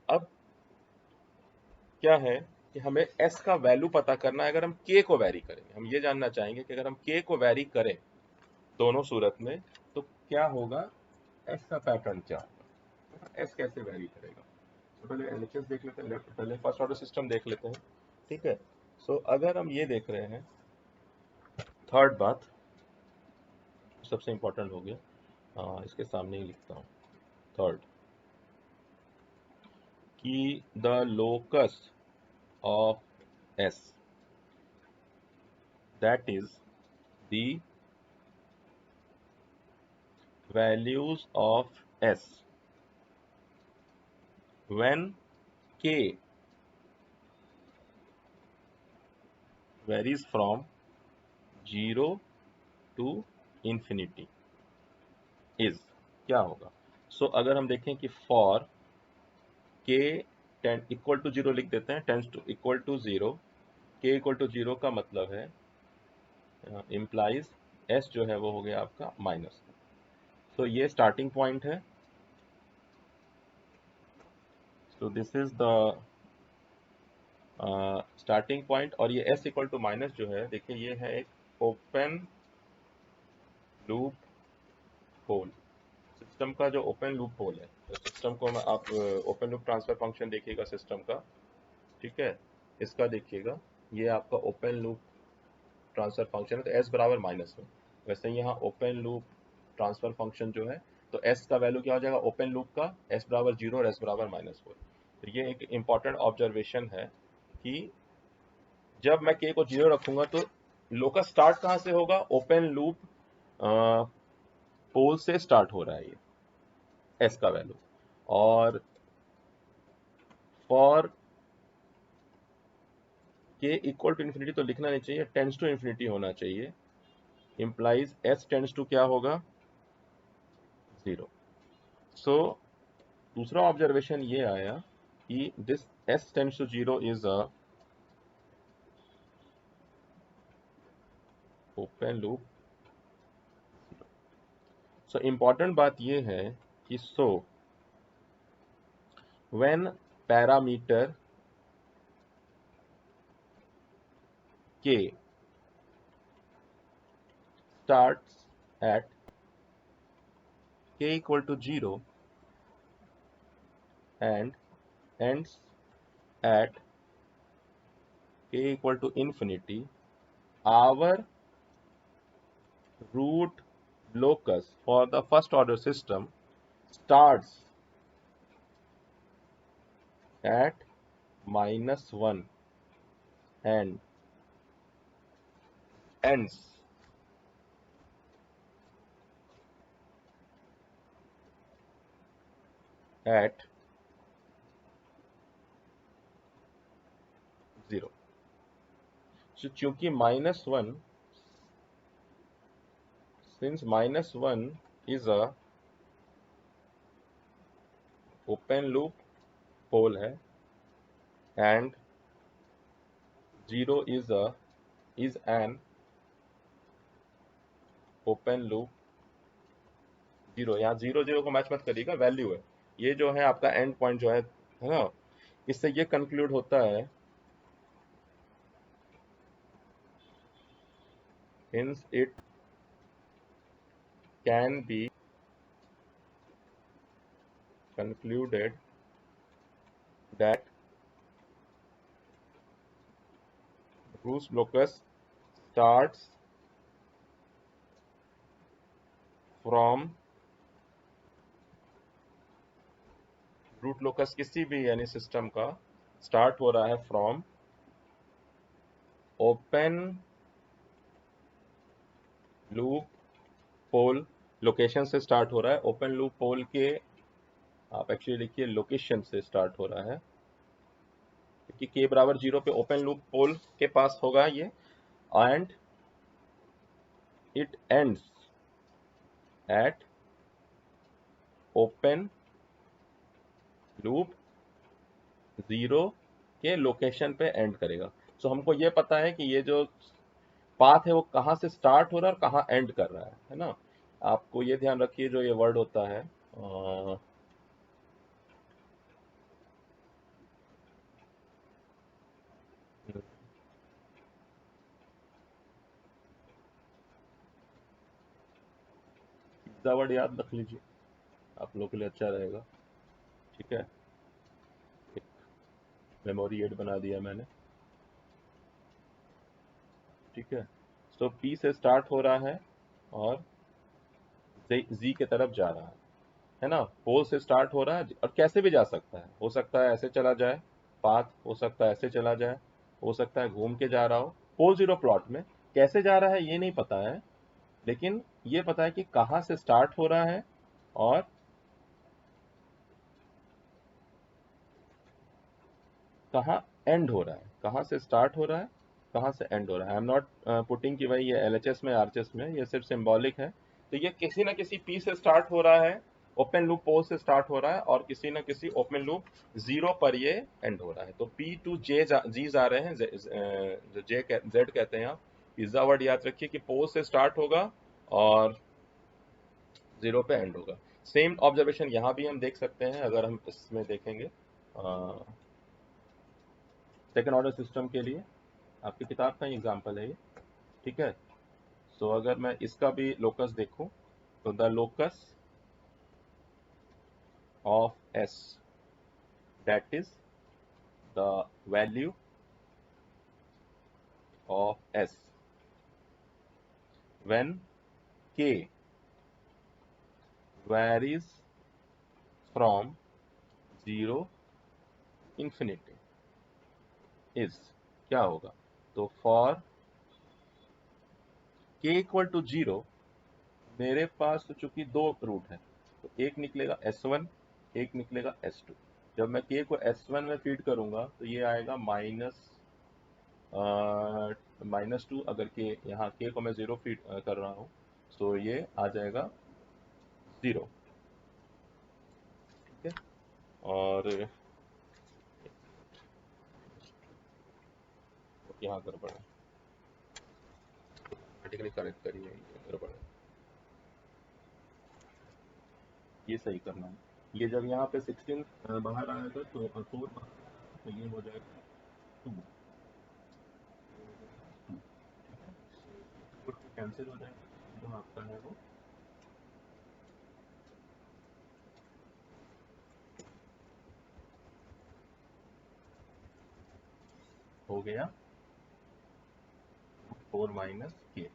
अब क्या है कि हमें s का वैल्यू पता करना है। अगर हम k को वैरी करेंगे, हम ये जानना चाहेंगे कि अगर हम k को वैरी करें दोनों सूरत में तो क्या होगा, s का पैटर्न क्या होगा, s कैसे वैरी करेगा। तो पहले LHS देख लेते हैं, पहले फर्स्ट ऑर्डर सिस्टम देख लेते हैं। ठीक है, सो अगर हम ये देख रहे हैं, थर्ड बात सबसे इंपॉर्टेंट हो गया, इसके सामने ही लिखता हूँ। थर्ड कि the locus of s that is the values of s when k varies from 0 to infinity is क्या होगा। सो अगर हम देखें कि फॉर k इक्वल टू 0 लिख देते हैं, tends to equal to 0, k equal to 0 का मतलब है इम्प्लाइज s जो है वो हो गया आपका माइनस। तो ये स्टार्टिंग पॉइंट है। So this is the starting point. और ये s इक्वल टू माइनस जो है, देखिए ये है एक ओपन लूप होल। सिस्टम का जो ओपन लूप होल है, तो सिस्टम को आप ओपन लूप ट्रांसफर फंक्शन देखिएगा सिस्टम का। ठीक है, इसका देखिएगा, ये आपका ओपन लूप ट्रांसफर फंक्शन है, तो s बराबर माइनस में। वैसे यहाँ ओपन लूप ट्रांसफर फंक्शन जो है, तो s का वैल्यू क्या हो जाएगा ओपन लूप का, s बराबर 0 और s बराबर -4। तो ये एक इंपॉर्टेंट ऑब्जर्वेशन है कि जब मैं k को 0 रखूंगा तो लोकस स्टार्ट कहाँ से होगा, ओपन लूप पोल से स्टार्ट हो रहा है ये s का वैल्यू। और for k equal to infinity तो लिखना नहीं चाहिए, टेंस टू इन्फिनिटी होना चाहिए। इम्प्लाइज s टेंस टू क्या होगा 0। सो दूसरा ऑब्जर्वेशन ये आया कि this s tends to 0 is a open loop. So important बात ये है कि when parameter k starts at k equal to 0 and ends at k equal to infinity, our root locus for the first order system starts at -1 and ends at 0. So चूंकि -1, since -1 is a open loop pole है and 0 is an open loop 0, यहाँ 0 0 को match मत करिएगा, value है, ये जो है आपका एंड पॉइंट जो है ना, इससे ये कंक्लूड होता है hence it can be concluded that root locus starts from root locus किसी भी यानी सिस्टम का स्टार्ट हो रहा है from open loop pole location से स्टार्ट हो रहा है, ओपन लूप पोल के आप एक्चुअली लिखिए लोकेशन से स्टार्ट हो रहा है, क्योंकि k बराबर 0 पे ओपन लूप पोल के पास होगा ये, and it ends at open loop 0 के लोकेशन पे एंड करेगा। सो हमको ये पता है कि ये जो पाथ है वो कहाँ से स्टार्ट हो रहा है और कहाँ एंड कर रहा है ना। आपको ये ध्यान रखिए जो ये वर्ड होता है पिज्जा वर्ड याद रख लीजिए, आप लोगों के लिए अच्छा रहेगा, ठीक है। एक मेमोरी एड बना दिया मैंने, ठीक है। सो पी से स्टार्ट हो रहा है और जी की तरफ जा रहा है ना, पोल से स्टार्ट हो रहा है और कैसे भी जा सकता है, हो सकता है ऐसे चला जाए पाथ, हो सकता है ऐसे चला जाए, हो सकता है घूम के जा रहा हो। पोल 0 प्लॉट में कैसे जा रहा है ये नहीं पता है, लेकिन ये पता है कि कहाँ से स्टार्ट हो रहा है और कहाँ एंड हो रहा है, कहाँ से स्टार्ट हो रहा है कहाँ से एंड हो रहा है। आई एम नॉट पुटिंग कि भाई ये एलएचएस में आरएचएस में, ये सिर्फ सिंबॉलिक है। तो ये किसी ना किसी पी से स्टार्ट हो रहा है, ओपन लूप पोल से स्टार्ट हो रहा है, और किसी ना किसी ओपन लूप 0 पर ये एंड हो रहा है। तो पी टू जे जी जा रहे हैं, जो जेड कहते हैं आप, पिज्जा वर्ड याद रखिए कि पोल से स्टार्ट होगा और 0 पे एंड होगा। सेम ऑब्जर्वेशन यहाँ भी हम देख सकते हैं, अगर हम इसमें देखेंगे सेकेंड ऑर्डर सिस्टम के लिए, आपकी किताब का ही एग्जाम्पल है ये, ठीक है। सो अगर मैं इसका भी लोकस देखूं तो the locus of S that is the value of S when k varies from 0 infinity is क्या होगा। तो फॉर k इक्वल टू 0 मेरे पास तो चूंकि दो रूट है, तो एक निकलेगा S1, एक निकलेगा S2। जब मैं k को S1 में फीड करूंगा तो ये आएगा -2, अगर k यहाँ k को मैं 0 फीड कर रहा हूँ तो ये आ जाएगा 0, ठीक है। और यहाँ गड़बड़ है, ऑटोमेटिकली करेक्ट करिए, ये गड़बड़ है, ये सही करना है। ये जब यहाँ पे 16 बाहर आएगा तो 4 बाहर आएगा, तो ये हो जाएगा 2, कैंसिल हो जाएगा, जो आपका है वो हो गया 4 माइनस के।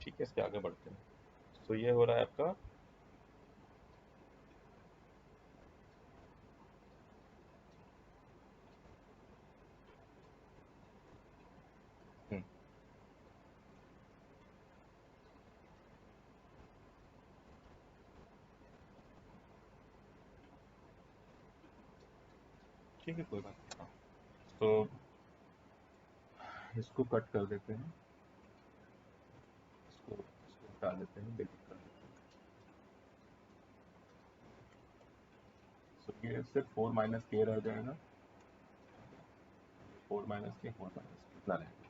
ठीक है, इसके आगे बढ़ते हैं। तो ये हो रहा है आपका हम्म, ठीक है, कोई बात नहीं। हाँ, तो इसको कट कर देते हैं, इसको हटा देते हैं, डिलीट कर देते हैं। तो ये सिर्फ 4 माइनस के रह जाएगा, 4 माइनस के, 4 माइनस के इतना रहेगा,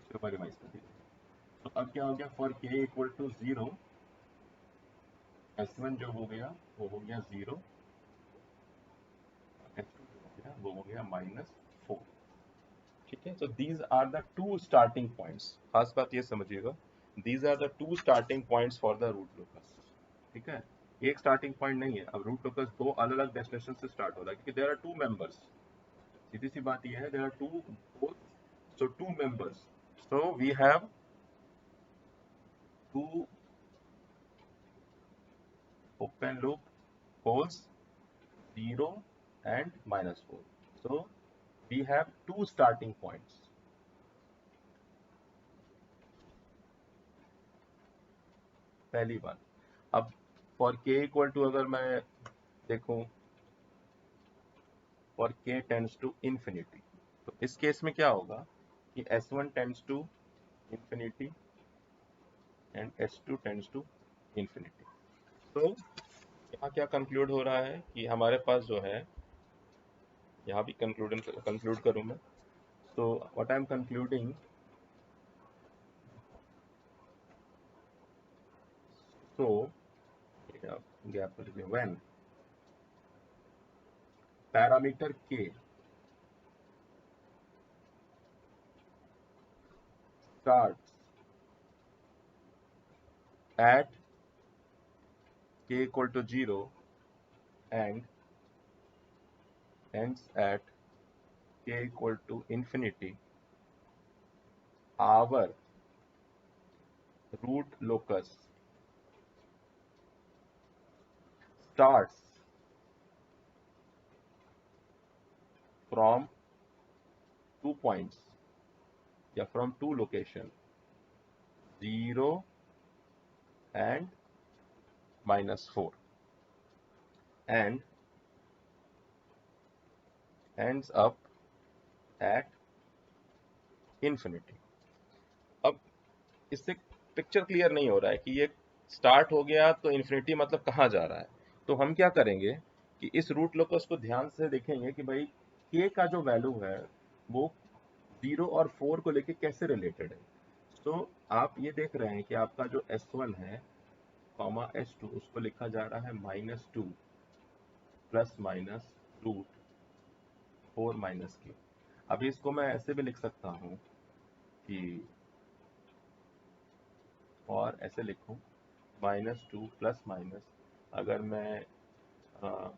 इसको रिवाइज कर दीजिए। तो अब क्या हो गया, फॉर के इक्वल टू 0, S1 जो हो गया वो हो गया 0, S2 जो हो गया वो हो गया -4। ठीक है, तो these are the two starting points, खास बात ये समझिएगा, these are the two starting points for the root locus. ठीक है, एक स्टार्टिंग पॉइंट नहीं है, अब रूट लोकस दो अलग अलग डेस्टिनेशन से स्टार्ट हो रहा है, क्योंकि देयर आर टू मेंबर्स। सीधी सी बात ये है, there are two, so two members, so we have two open loop holes, 0 and -4, so we have two starting points। पहली बात, अब फॉर k इक्वल टू अगर मैं देखूं, for k tends to infinity, तो इस केस में क्या होगा कि S1 tends to infinity and S2 tends to infinity. तो यहाँ क्या कंक्लूड हो रहा है कि हमारे पास जो है, यहाँ भी कंक्लूड करूँ मैं, so what I'm concluding, so gap when parameter k starts at k equal to 0 and ends at k equal to infinity, our root locus starts from 2 points या from two location, 0 and -4, and ends up at infinity। अब इससे picture clear नहीं हो रहा है कि ये start हो गया तो इन्फिनिटी मतलब कहाँ जा रहा है। तो हम क्या करेंगे कि इस रूट लोकस को ध्यान से देखेंगे कि भाई k का जो वैल्यू है वो 0 और 4 को लेके कैसे रिलेटेड है। तो आप ये देख रहे हैं कि आपका जो S1 है कॉमा S2, उसको लिखा जा रहा है -2 प्लस माइनस रूट 4 माइनस के। अभी इसको मैं ऐसे भी लिख सकता हूँ कि, और ऐसे लिखूं -2 प्लस माइनस, अगर मैं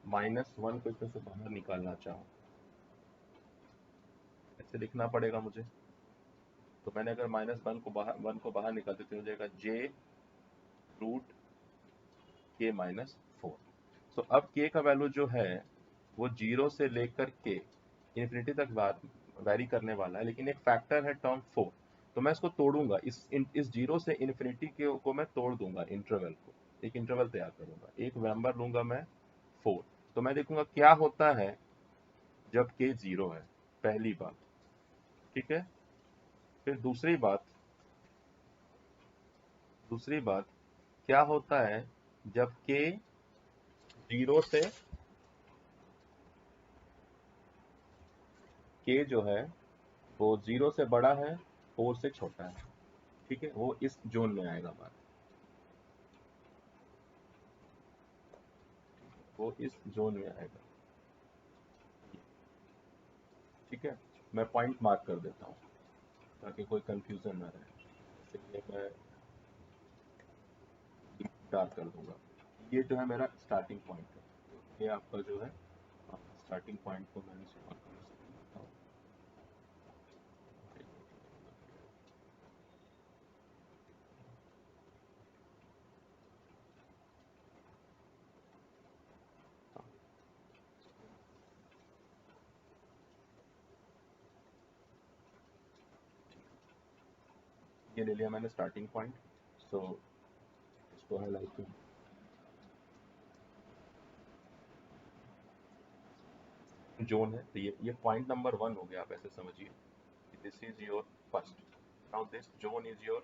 -1 को इसमें से बाहर निकालना चाहूँ, ऐसे लिखना पड़ेगा मुझे। तो मैंने अगर -1 को बाहर निकाल देते, हो जाएगा j रूट k -4। तो अब k का वैल्यू जो है वो 0 से लेकर के इन्फिनिटी तक वैरी करने वाला है, लेकिन एक फैक्टर है टर्म 4। तो मैं इसको तोड़ूंगा, इस 0 से इन्फिनिटी के को मैं तोड़ दूंगा, इंटरवल को, एक इंटरवल तैयार करूंगा, एक नंबर लूंगा मैं 4। तो मैं देखूंगा क्या होता है जब k 0 है, पहली बात। ठीक है, फिर दूसरी दूसरी बात, क्या होता है जब k जीरो से, k जो है वो जीरो से बड़ा है, 4 से छोटा है, ठीक है, वो इस जोन में आएगा बात, वो इस जोन में आएगा, ठीक है। मैं पॉइंट मार्क कर देता हूँ ताकि कोई कंफ्यूजन ना रहे, इसलिए मैं डार्क कर दूंगा। ये जो है मेरा स्टार्टिंग पॉइंट है, ये आपका जो है स्टार्टिंग पॉइंट को मैंने सॉल्व करता हूँ। ये ले लिया मैंने स्टार्टिंग पॉइंट, सो इसको हाईलाइट कर, जोन है, तो ये पॉइंट नंबर 1 हो गया, आप ऐसे समझिए, this is your first, now this zone is your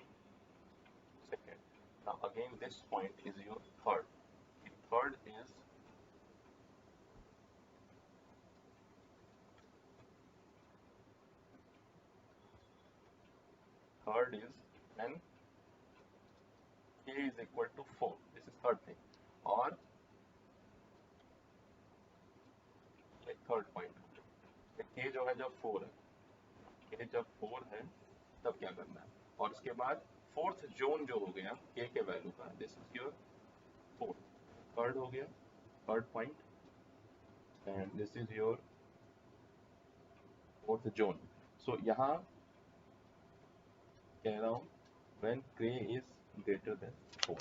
second, now again this point is your third, third is, third is when k is equal to 4, this is third thing, और ये third point, k जो है जब 4 है, k जब 4 है तब क्या करना है, और उसके बाद फोर्थ जोन जो हो गया k के वैल्यू का, this is your fourth, third हो गया, third point, and this is your fourth zone. So यहाँ कह रहा हूँ when k is greater than 4।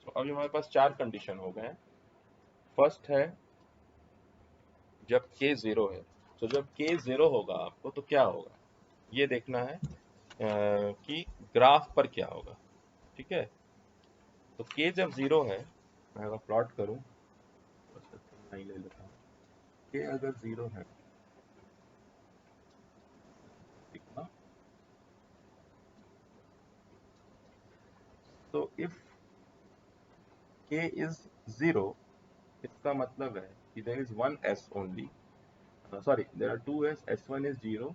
तो अभी हमारे पास चार कंडीशन हो गए हैं। फर्स्ट है जब k जीरो है, तो जब k जीरो होगा आपको तो क्या होगा ये देखना है कि ग्राफ पर क्या होगा, ठीक है। तो k जब जीरो है, मैं अगर प्लॉट करूं, नहीं ले लेता हूं, k अगर जीरो है, ठीक ना, तो इफ k इज जीरो, इसका मतलब है कि there is one s only, sorry there are two s, s1 is zero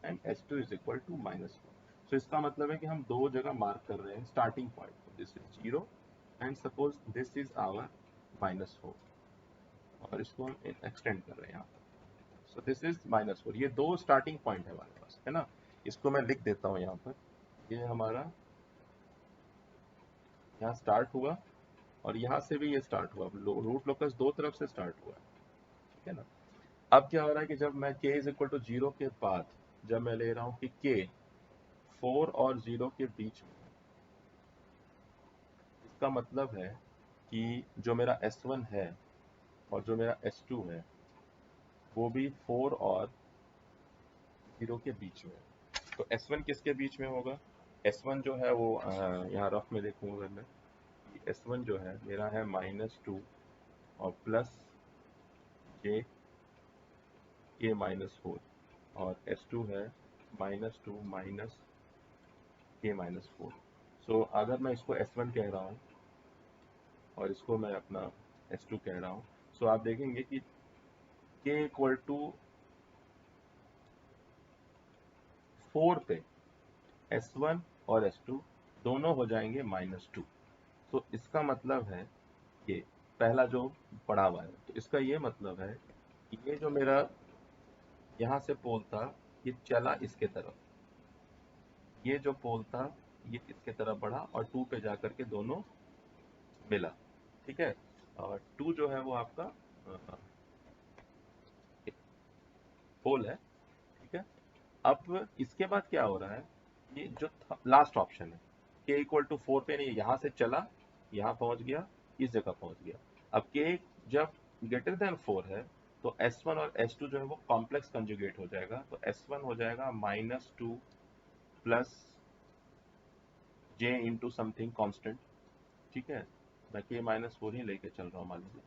and s2 is equal to -1। So इसका मतलब है कि हम दो जगह मार्क कर रहे हैं starting point, this is zero and suppose this is our -4, और इसको हम एक्सटेंड कर रहे हैं यहाँ पर, सो दिस इज -4, ये दो स्टार्टिंग पॉइंट है हमारे पास, है ना। इसको मैं लिख देता हूँ यहाँ पर, ये हमारा यहाँ स्टार्ट हुआ और यहाँ से भी ये स्टार्ट हुआ, रूट लोकस दो तरफ से स्टार्ट हुआ, ठीक है ना। अब क्या हो रहा है कि जब मैं k is equal to zero के बाद जब मैं ले रहा हूँ कि k 4 और 0 के बीच में, इसका मतलब है कि जो मेरा S1 है और जो मेरा S2 है वो भी 4 और 0 के बीच में है। तो S1 किसके बीच में होगा, S1 जो है वो यहाँ रफ में देखूंगा अगर मैं, S1 जो है मेरा है -2 और प्लस j k -4, और S2 है -2 माइनस k -4। सो अगर मैं इसको S1 कह रहा हूँ और इसको मैं अपना S2 कह रहा हूँ, सो आप देखेंगे कि k इक्वल टू 4 पे S1 और S2 दोनों हो जाएंगे -2। तो इसका मतलब है ये पहला जो पड़ा हुआ है, तो इसका ये मतलब है कि ये जो मेरा यहाँ से पोल था ये चला इसके तरफ, ये जो पोल था ये इसके तरफ बढ़ा और 2 पे जाकर के दोनों मिला, ठीक है। और 2 जो है वो आपका पोल है, ठीक है। अब इसके बाद क्या हो रहा है, ये जो लास्ट ऑप्शन है k इक्वल टू 4 पे नहीं, यहाँ से चला, यहाँ पहुंच गया, इस जगह पहुंच गया। अब k जब ग्रेटर देन 4 है तो S1 और S2 जो है वो कॉम्प्लेक्स कंजुगेट हो जाएगा, तो S1 हो जाएगा -2 plus j into something constant, ठीक है, मैं k -4 ही लेके चल रहा हूँ मान लीजिए,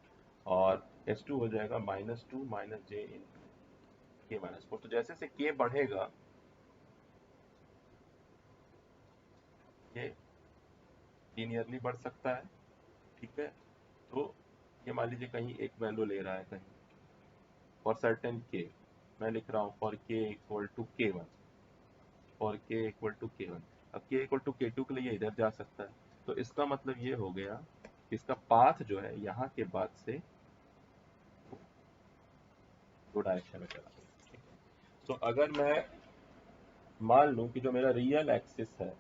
और S2 हो जाएगा -2 माइनस j इंटू k -4। तो जैसे से k बढ़ेगा, ये लीनियरली बढ़ सकता है, ठीक है। तो ये मान लीजिए कहीं एक वैल्यू ले रहा है कहीं फॉर सर्टेन के, मैं लिख रहा हूँ फॉर के इक्वल टू k1, फॉर के इक्वल टू k1। अब के इक्वल टू k2 के लिए इधर जा सकता है, तो इसका मतलब ये हो गया कि इसका पाथ जो है यहाँ के बाद से दो डायरेक्शन में चला गया। तो अगर मैं मान लूँ कि जो मेरा रियल एक्सिस है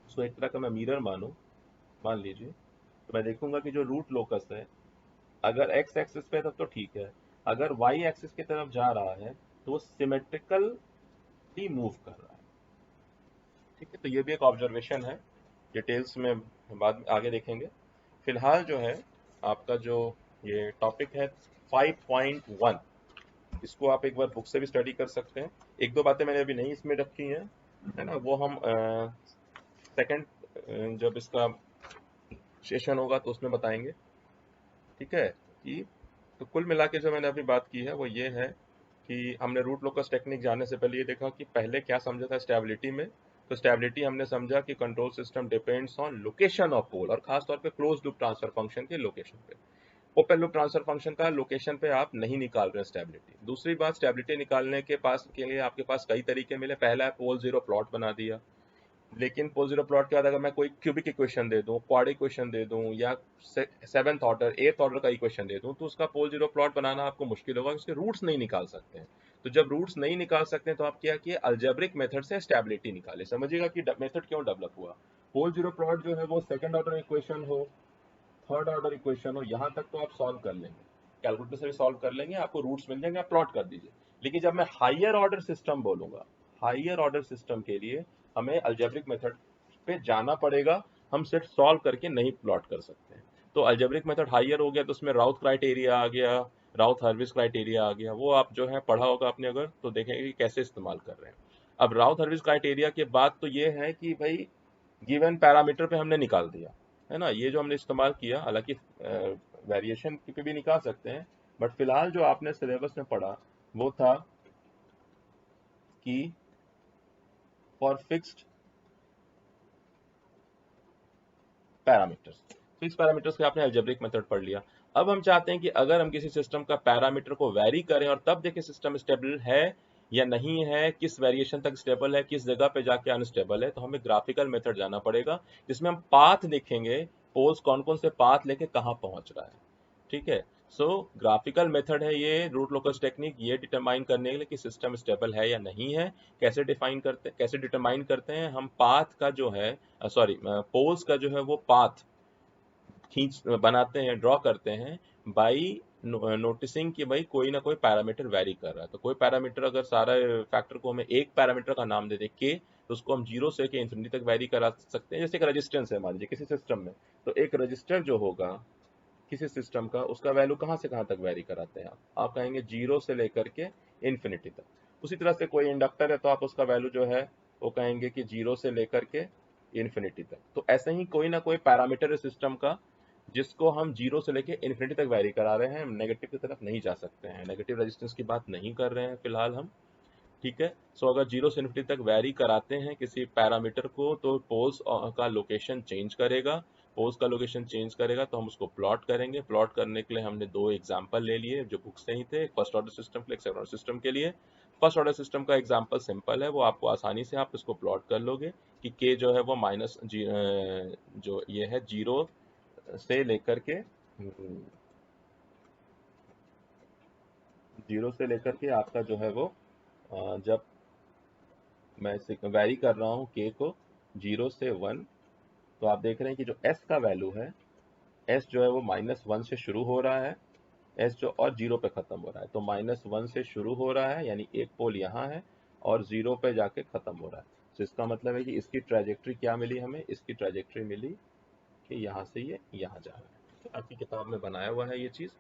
उसको एक तरह का मैं मिरर मानूं, मान लीजिए, तो मैं देखूंगा कि जो रूट लोकस है अगर एक्स एक्सिस पे है तब तो ठीक है, अगर वाई एक्सिस की तरफ जा रहा है तो वो सिमेट्रिकली मूव कर रहा है, ठीक है। तो ये भी एक ऑब्जर्वेशन है, डिटेल्स में बाद में आगे देखेंगे। फिलहाल जो है आपका जो ये टॉपिक है 5.1, इसको आप एक बार बुक से भी स्टडी कर सकते हैं। एक दो बातें मैंने अभी नहीं इसमें रखी हैं, है ना, वो हम सेकंड जब इसका सेशन होगा तो उसमें बताएंगे, ठीक है। कि तो कुल मिला के जो मैंने अभी बात की है वो ये है कि हमने रूट लोकस टेक्निक जानने से पहले ये देखा कि पहले क्या समझा था स्टेबिलिटी में। तो स्टेबिलिटी हमने समझा कि control system depends on location of pole, और खास तौर पे क्लोज लूप ट्रांसफर फंक्शन के लोकेशन पे। ओपन लूप ट्रांसफर फंक्शन का लोकेशन पे आप नहीं निकाल रहे स्टेबिलिटी। दूसरी बात, स्टेबिलिटी निकालने के लिए आपके पास कई तरीके मिले। पहला है पोल जीरो प्लॉट बना दिया, लेकिन पोल जीरो प्लॉट के बाद अगर मैं कोई क्यूबिक इक्वेशन दे दूं, क्वाड इक्वेशन दे दूं, या सेवंथ ऑर्डर एथ ऑर्डर का इक्वेशन दे दूं, तो उसका पोल जीरो प्लॉट बनाना आपको मुश्किल होगा, उसके रूट्स नहीं निकाल सकते हैं। तो जब रूट्स नहीं निकाल सकते हैं तो आप क्या किए, अलजेब्रिक मेथड से स्टेबिलिटी निकाले। समझिएगा कि मेथड क्यों डेवलप हुआ। पोल जीरो प्लॉट जो है वो सेकंड ऑर्डर इक्वेशन हो, थर्ड ऑर्डर इक्वेशन हो, यहाँ तक तो आप सॉल्व कर लेंगे, कैलकुलेटर से भी सॉल्व कर लेंगे, आपको रूट्स मिल जाएंगे, आप प्लॉट कर दीजिए। लेकिन जब मैं हायर ऑर्डर सिस्टम बोलूंगा, हायर ऑर्डर सिस्टम के लिए हमें अलजेब्रिक मेथड पे जाना पड़ेगा, हम सिर्फ सॉल्व करके नहीं प्लॉट कर सकते हैं। तो अलजेब्रिक मेथड हायर हो गया तो उसमें राउथ क्राइटेरिया आ गया, राउथ हर्विस क्राइटेरिया आ गया, वो आप जो है पढ़ा होगा आपने अगर, तो देखेंगे कि कैसे इस्तेमाल कर रहे हैं। अब राउथ हर्विस क्राइटेरिया के बाद तो ये है कि भाई गिवन पैरामीटर पे हमने निकाल दिया, है ना, ये जो हमने इस्तेमाल किया, हालांकि वेरिएशन पे भी निकाल सकते हैं, बट फिलहाल जो आपने सिलेबस में पढ़ा वो था कि for fixed parameters, fix parameters के आपने अलजेब्रिक मेथड पढ़ लिया। अब हम चाहते हैं कि अगर हम किसी सिस्टम का पैरामीटर को वैरी करें और तब देखें सिस्टम स्टेबल है या नहीं है, किस वेरिएशन तक स्टेबल है, किस जगह पे जाके अनस्टेबल है, तो हमें ग्राफिकल मेथड जाना पड़ेगा, जिसमें हम पाथ देखेंगे, पोल्स कौन कौन से पाथ लेके कहाँ पहुंच रहा है, ठीक है। सो ग्राफिकल मेथड है ये रूट लोकस टेक्निक, ये डिटरमाइन करने के लिए कि सिस्टम स्टेबल है या नहीं है। कैसे डिटरमाइन करते हैं हम, पाथ का जो है, सॉरी, पोल्स का जो है वो पाथ खींच बनाते हैं, ड्रॉ करते हैं बाई नोटिसिंग कि भाई कोई ना कोई पैरामीटर वेरी कर रहा है। तो कोई पैरामीटर अगर सारा फैक्टर को हमें एक पैरामीटर का नाम दे दे के, तो उसको हम जीरो से के इन्फिनिटी तक वेरी करा सकते हैं। जैसे एक रेजिस्टेंस है मान लीजिए किसी सिस्टम में, तो एक रजिस्टर जो होगा किसी सिस्टम का, उसका वैल्यू कहाँ से कहाँ तक वेरी कराते हैं आप कहेंगे जीरो से लेकर के इन्फिनिटी तक। उसी तरह से कोई इंडक्टर है तो आप उसका वैल्यू जो है वो कहेंगे कि जीरो से लेकर के इन्फिनिटी तक। तो ऐसे ही कोई ना कोई पैरामीटर है सिस्टम का जिसको हम जीरो से लेके इन्फिनिटी तक वेरी करा रहे हैं, हम नेगेटिव की तरफ नहीं जा सकते हैं, नेगेटिव रेजिस्टेंस की बात नहीं कर रहे हैं फिलहाल हम, ठीक है। सो अगर जीरो से इन्फिनिटी तक वैरी कराते हैं किसी पैरामीटर को, तो पोल्स का लोकेशन चेंज करेगा, पोल्स का लोकेशन चेंज करेगा तो हम उसको प्लॉट करेंगे। प्लॉट करने के लिए हमने दो एग्जांपल ले लिए जो बुक से ही थे, फर्स्ट ऑर्डर सिस्टम के लिए, सेकंड ऑर्डर सिस्टम के लिए। फर्स्ट ऑर्डर सिस्टम का एग्जांपल सिंपल है, वो आपको आसानी से आप इसको प्लॉट कर लोगे कि के जो है वो माइनस जो ये है जीरो से लेकर के जीरो से लेकर के आपका जो है वो जब मैं इसे वैरी कर रहा हूँ के को जीरो से वन, तो आप देख रहे हैं कि जो एस का वैल्यू है, एस जो है वो -1 से शुरू हो रहा है, एस जो और जीरो पे खत्म हो रहा है। तो -1 से शुरू हो रहा है यानी एक पोल यहाँ है और जीरो पे जाके खत्म हो रहा है। तो इसका मतलब है कि इसकी ट्रैजेक्टरी क्या मिली हमें, इसकी ट्रैजेक्टरी मिली कि यहाँ से ये यहाँ जा रहा है। तो आपकी किताब में बनाया हुआ है ये चीज़।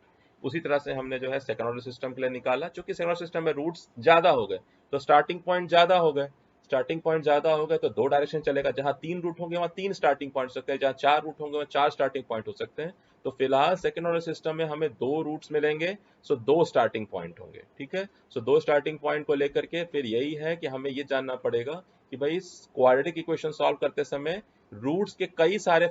उसी तरह से हमने जो है सेकंड ऑर्डर सिस्टम के लिए निकाला, क्योंकि सेकंड ऑर्डर सिस्टम में रूट्स ज़्यादा हो गए तो स्टार्टिंग पॉइंट ज़्यादा हो गए, स्टार्टिंग पॉइंट ज़्यादा हो गए तो दो डायरेक्शन चलेगा, जहाँ 3 रूट होंगे वहाँ 3 स्टार्टिंग पॉइंट हो सकते हैं, जहाँ 4 रूट होंगे वहाँ 4 स्टार्टिंग पॉइंट हो सकते हैं। तो फिलहाल सेकंड ऑर्डर सिस्टम में हमें 2 रूट्स मिलेंगे, सो 2 स्टार्टिंग पॉइंट होंगे, ठीक है। सो 2 स्टार्टिंग पॉइंट को लेकर के फिर यही है कि हमें ये जानना पड़ेगा कि भाई क्वाड्रेटिक इक्वेशन सॉल्व करते समय रूट्स के कई सारे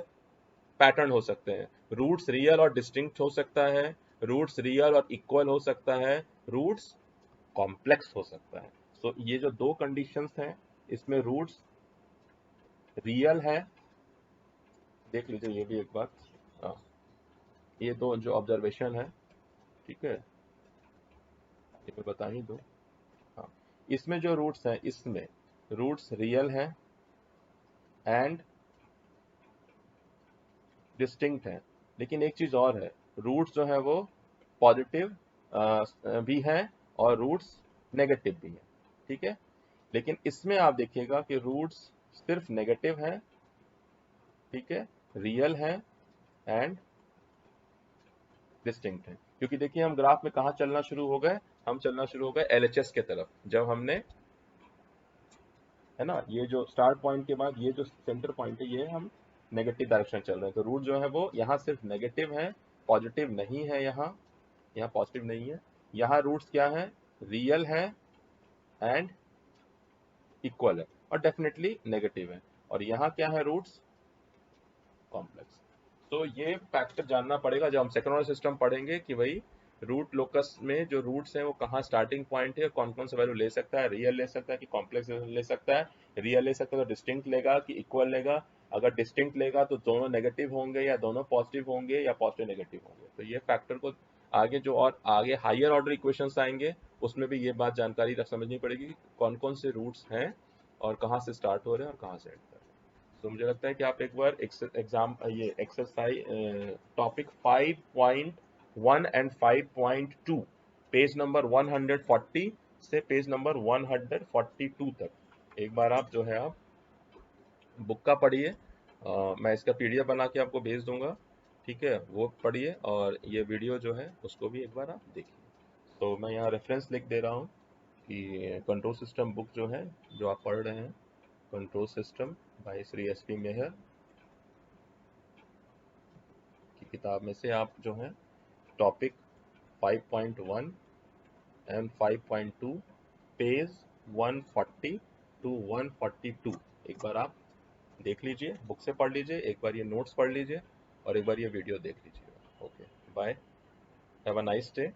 पैटर्न हो सकते हैं। रूट्स रियल और डिस्टिंक्ट हो सकता है, रूट्स रियल और इक्वल हो सकता है, रूट्स कॉम्प्लेक्स हो सकता है। सो ये जो दो कंडीशंस हैं, इसमें रूट्स रियल है, देख लीजिए ये भी एक बार। हाँ, ये दो जो ऑब्जर्वेशन है, ठीक है, ये मैं बता ही दूं। हाँ, इसमें जो रूट्स हैं, इसमें रूट्स रियल हैं एंड डिस्टिंक्ट हैं। लेकिन एक चीज और है, रूट्स जो है वो पॉजिटिव भी हैं और रूट्स नेगेटिव भी हैं, ठीक है। लेकिन इसमें आप देखिएगा कि रूट्स सिर्फ नेगेटिव हैं, ठीक है, रियल हैं एंड डिस्टिंक्ट हैं। क्योंकि देखिए हम ग्राफ में कहाँ चलना शुरू हो गए, हम चलना शुरू हो गए एलएचएस के तरफ। जब हमने, है ना, ये जो स्टार्ट पॉइंट के बाद ये जो सेंटर पॉइंट है, ये हम नेगेटिव डायरेक्शन चल रहे हैं। तो रूट जो है वो यहाँ सिर्फ नेगेटिव है, पॉजिटिव नहीं है। यहाँ पॉजिटिव नहीं है। यहाँ रूट्स क्या है, रियल है एंड इक्वल है, और डेफिनेटली नेगेटिव है। और यहाँ क्या है, रूट्स कॉम्प्लेक्स। तो ये फैक्टर जानना पड़ेगा जब हम सेकंड ऑर्डर सिस्टम पढ़ेंगे कि भाई रूट लोकस में जो रूट्स हैं वो कहाँ स्टार्टिंग पॉइंट है, कौन कौन सा वैल्यू ले सकता है, रियल ले सकता है कि कॉम्प्लेक्स ले सकता है। रियल ले सकता है तो डिस्टिंक्ट लेगा कि इक्वल लेगा। अगर डिस्टिंक्ट लेगा तो दोनों नेगेटिव होंगे या दोनों पॉजिटिव होंगे या पॉजिटिव नेगेटिव होंगे। तो ये फैक्टर को आगे जो और आगे हायर ऑर्डर इक्वेशंस आएंगे उसमें भी ये बात जानकारी समझनी पड़ेगी कि कौन कौन से रूट्स हैं और कहाँ से स्टार्ट हो रहे हैं और कहाँ से एंड कर रहे हैं। तो मुझे लगता है कि आप एक बार एग्जाम ये exercise topic 5.1 and 5.2 page number 140 से पेज नंबर 142 तक एक बार आप जो है आप बुक का पढ़िए। मैं इसका पीडीएफ बना के आपको भेज दूंगा, ठीक है, वो पढ़िए। और ये वीडियो जो है उसको भी एक बार आप देखिए। तो मैं यहाँ रेफरेंस लिख दे रहा हूँ कि कंट्रोल सिस्टम बुक जो है जो आप पढ़ रहे हैं, control system by Shri S P. Mehar की किताब में से आप जो है टॉपिक 5.1 एंड 5.2 पेज 140 टू 142 एक बार आप देख लीजिए, बुक से पढ़ लीजिए, एक बार ये नोट्स पढ़ लीजिए और एक बार ये वीडियो देख लीजिए। Okay, bye, have a nice day.